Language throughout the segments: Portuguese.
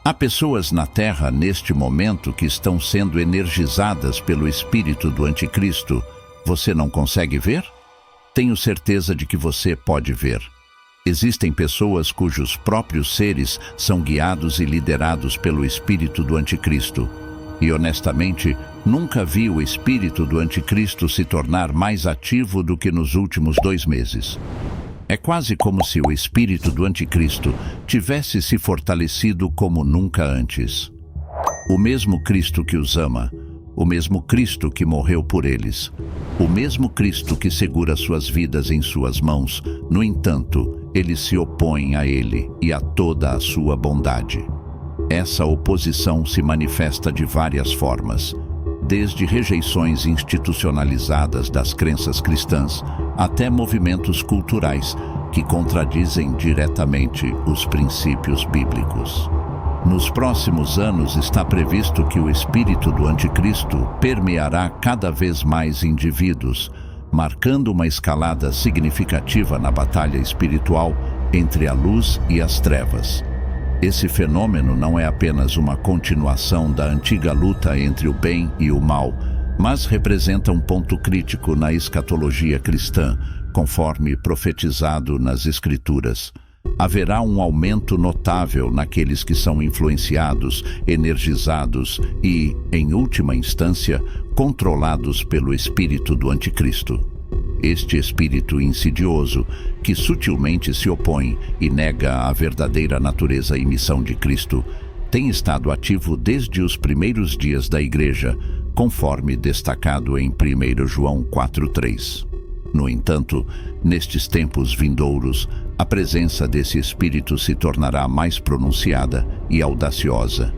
Há pessoas na Terra neste momento que estão sendo energizadas pelo espírito do Anticristo. Você não consegue ver? Tenho certeza de que você pode ver. Existem pessoas cujos próprios seres são guiados e liderados pelo espírito do Anticristo. E honestamente, nunca vi o espírito do Anticristo se tornar mais ativo do que nos últimos 2 meses. É quase como se o espírito do Anticristo tivesse se fortalecido como nunca antes. O mesmo Cristo que os ama, o mesmo Cristo que morreu por eles, o mesmo Cristo que segura suas vidas em suas mãos, no entanto, eles se opõem a ele e a toda a sua bondade. Essa oposição se manifesta de várias formas, desde rejeições institucionalizadas das crenças cristãs até movimentos culturais que contradizem diretamente os princípios bíblicos. Nos próximos anos está previsto que o espírito do Anticristo permeará cada vez mais indivíduos, marcando uma escalada significativa na batalha espiritual entre a luz e as trevas. Esse fenômeno não é apenas uma continuação da antiga luta entre o bem e o mal, mas representa um ponto crítico na escatologia cristã, conforme profetizado nas Escrituras. Haverá um aumento notável naqueles que são influenciados, energizados e, em última instância, controlados pelo espírito do Anticristo. Este espírito insidioso, que sutilmente se opõe e nega a verdadeira natureza e missão de Cristo, tem estado ativo desde os primeiros dias da Igreja, conforme destacado em 1 João 4:3. No entanto, nestes tempos vindouros, a presença desse espírito se tornará mais pronunciada e audaciosa.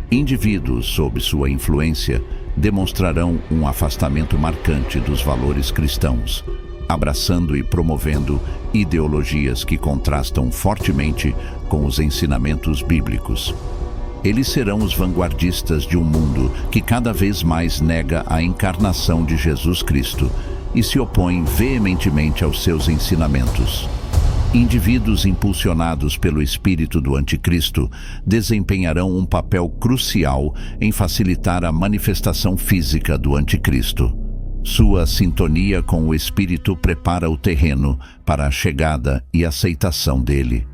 Indivíduos sob sua influência demonstrarão um afastamento marcante dos valores cristãos, abraçando e promovendo ideologias que contrastam fortemente com os ensinamentos bíblicos. Eles serão os vanguardistas de um mundo que cada vez mais nega a encarnação de Jesus Cristo e se opõe veementemente aos seus ensinamentos. Indivíduos impulsionados pelo espírito do Anticristo desempenharão um papel crucial em facilitar a manifestação física do Anticristo. Sua sintonia com o espírito prepara o terreno para a chegada e aceitação dele.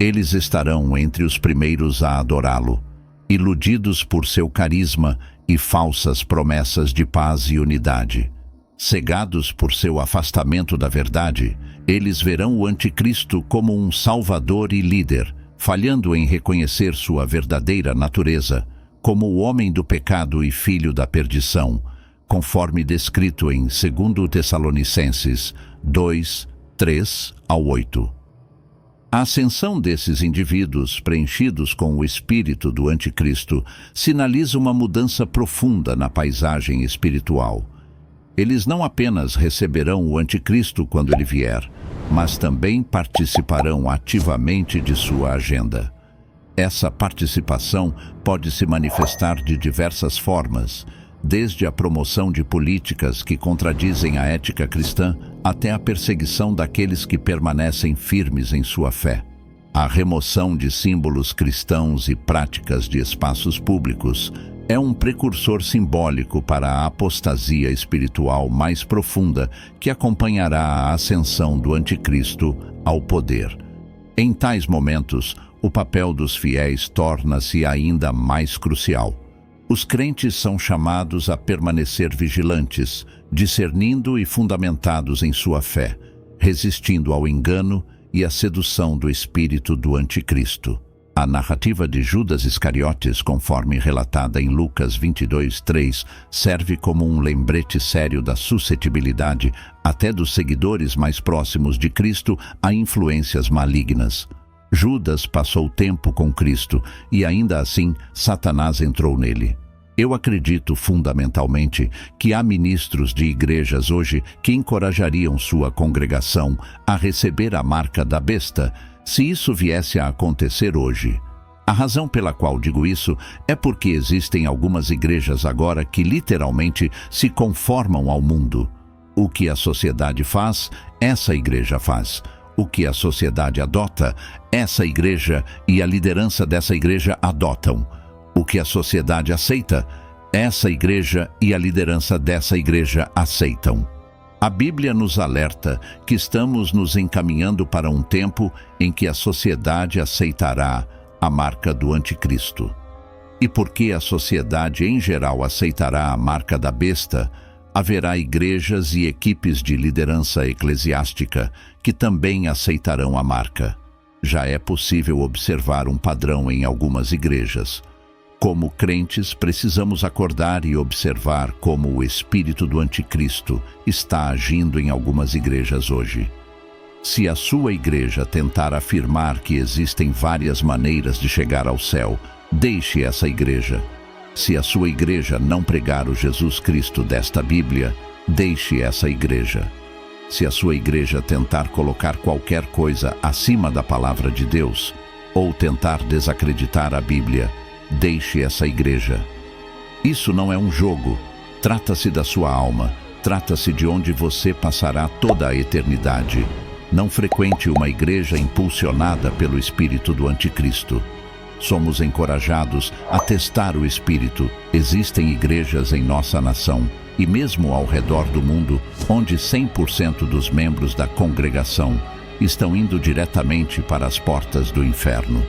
Eles estarão entre os primeiros a adorá-lo, iludidos por seu carisma e falsas promessas de paz e unidade. Cegados por seu afastamento da verdade, eles verão o Anticristo como um salvador e líder, falhando em reconhecer sua verdadeira natureza, como o homem do pecado e filho da perdição, conforme descrito em 2 Tessalonicenses 2:3-8. A ascensão desses indivíduos preenchidos com o espírito do Anticristo sinaliza uma mudança profunda na paisagem espiritual. Eles não apenas receberão o Anticristo quando ele vier, mas também participarão ativamente de sua agenda. Essa participação pode se manifestar de diversas formas, desde a promoção de políticas que contradizem a ética cristã até a perseguição daqueles que permanecem firmes em sua fé. A remoção de símbolos cristãos e práticas de espaços públicos é um precursor simbólico para a apostasia espiritual mais profunda que acompanhará a ascensão do Anticristo ao poder. Em tais momentos, o papel dos fiéis torna-se ainda mais crucial. Os crentes são chamados a permanecer vigilantes, discernindo e fundamentados em sua fé, resistindo ao engano e à sedução do espírito do Anticristo. A narrativa de Judas Iscariotes, conforme relatada em Lucas 22:3, serve como um lembrete sério da suscetibilidade, até dos seguidores mais próximos de Cristo, a influências malignas. Judas passou tempo com Cristo e, ainda assim, Satanás entrou nele. Eu acredito fundamentalmente que há ministros de igrejas hoje que encorajariam sua congregação a receber a marca da besta, se isso viesse a acontecer hoje. A razão pela qual digo isso é porque existem algumas igrejas agora que literalmente se conformam ao mundo. O que a sociedade faz, essa igreja faz. O que a sociedade adota, essa igreja e a liderança dessa igreja adotam. O que a sociedade aceita, essa igreja e a liderança dessa igreja aceitam. A Bíblia nos alerta que estamos nos encaminhando para um tempo em que a sociedade aceitará a marca do anticristo. E porque a sociedade em geral aceitará a marca da besta, haverá igrejas e equipes de liderança eclesiástica que também aceitarão a marca. Já é possível observar um padrão em algumas igrejas. Como crentes, precisamos acordar e observar como o espírito do anticristo está agindo em algumas igrejas hoje. Se a sua igreja tentar afirmar que existem várias maneiras de chegar ao céu, deixe essa igreja. Se a sua igreja não pregar o Jesus Cristo desta Bíblia, deixe essa igreja. Se a sua igreja tentar colocar qualquer coisa acima da palavra de Deus, ou tentar desacreditar a Bíblia, deixe essa igreja. Isso não é um jogo. Trata-se da sua alma. Trata-se de onde você passará toda a eternidade. Não frequente uma igreja impulsionada pelo espírito do anticristo. Somos encorajados a testar o espírito. Existem igrejas em nossa nação e mesmo ao redor do mundo onde 100% dos membros da congregação estão indo diretamente para as portas do inferno.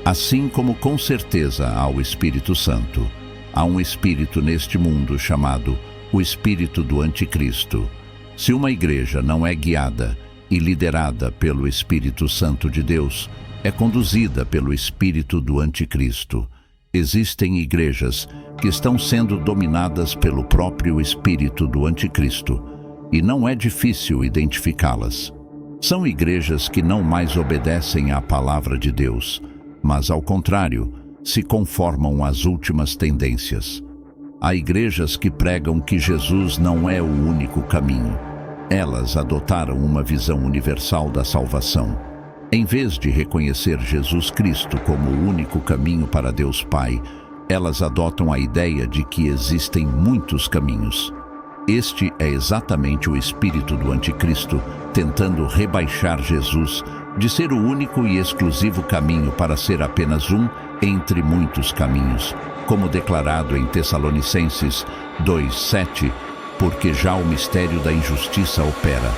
Assim como com certeza há o Espírito Santo, há um espírito neste mundo chamado o espírito do anticristo. Se uma igreja não é guiada e liderada pelo Espírito Santo de Deus, é conduzida pelo espírito do anticristo. Existem igrejas que estão sendo dominadas pelo próprio espírito do anticristo, e não é difícil identificá-las. São igrejas que não mais obedecem à palavra de Deus, mas, ao contrário, se conformam às últimas tendências. Há igrejas que pregam que Jesus não é o único caminho. Elas adotaram uma visão universal da salvação. Em vez de reconhecer Jesus Cristo como o único caminho para Deus Pai, elas adotam a ideia de que existem muitos caminhos. Este é exatamente o espírito do anticristo tentando rebaixar Jesus de ser o único e exclusivo caminho para ser apenas um entre muitos caminhos, como declarado em Tessalonicenses 2:7, porque já o mistério da injustiça opera.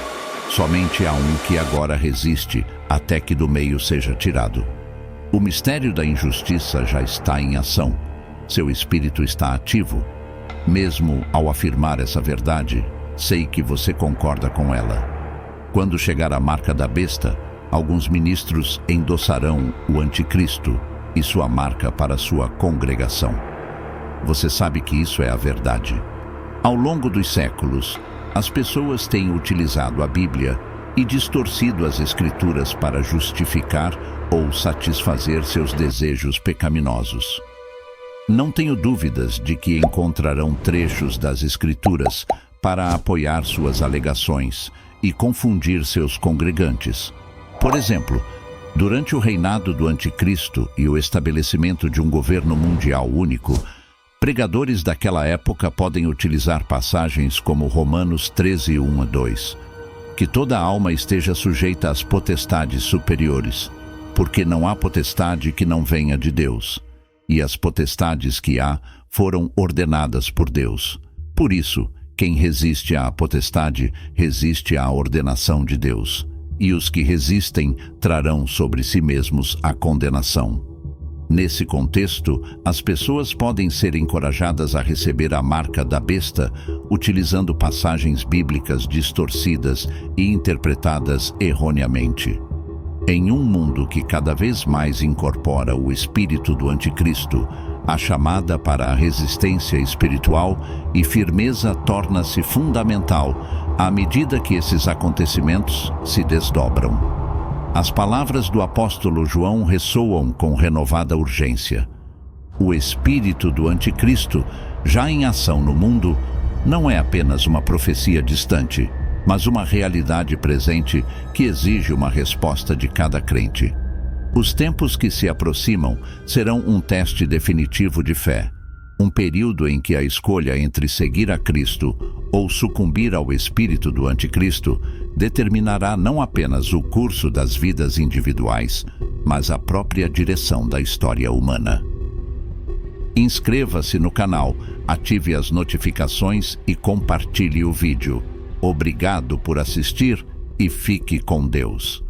Somente há um que agora resiste até que do meio seja tirado. O mistério da injustiça já está em ação. Seu espírito está ativo. Mesmo ao afirmar essa verdade, sei que você concorda com ela. Quando chegar a marca da besta, alguns ministros endossarão o anticristo e sua marca para sua congregação. Você sabe que isso é a verdade. Ao longo dos séculos, as pessoas têm utilizado a Bíblia e distorcido as Escrituras para justificar ou satisfazer seus desejos pecaminosos. Não tenho dúvidas de que encontrarão trechos das Escrituras para apoiar suas alegações e confundir seus congregantes. Por exemplo, durante o reinado do Anticristo e o estabelecimento de um governo mundial único, pregadores daquela época podem utilizar passagens como Romanos 13:1-2, que toda alma esteja sujeita às potestades superiores, porque não há potestade que não venha de Deus, e as potestades que há foram ordenadas por Deus. Por isso, quem resiste à potestade resiste à ordenação de Deus, e os que resistem trarão sobre si mesmos a condenação. Nesse contexto, as pessoas podem ser encorajadas a receber a marca da besta utilizando passagens bíblicas distorcidas e interpretadas erroneamente. Em um mundo que cada vez mais incorpora o espírito do anticristo, a chamada para a resistência espiritual e firmeza torna-se fundamental à medida que esses acontecimentos se desdobram. As palavras do apóstolo João ressoam com renovada urgência. O espírito do anticristo, já em ação no mundo, não é apenas uma profecia distante, mas uma realidade presente que exige uma resposta de cada crente. Os tempos que se aproximam serão um teste definitivo de fé. Um período em que a escolha entre seguir a Cristo ou sucumbir ao espírito do anticristo determinará não apenas o curso das vidas individuais, mas a própria direção da história humana. Inscreva-se no canal, ative as notificações e compartilhe o vídeo. Obrigado por assistir e fique com Deus.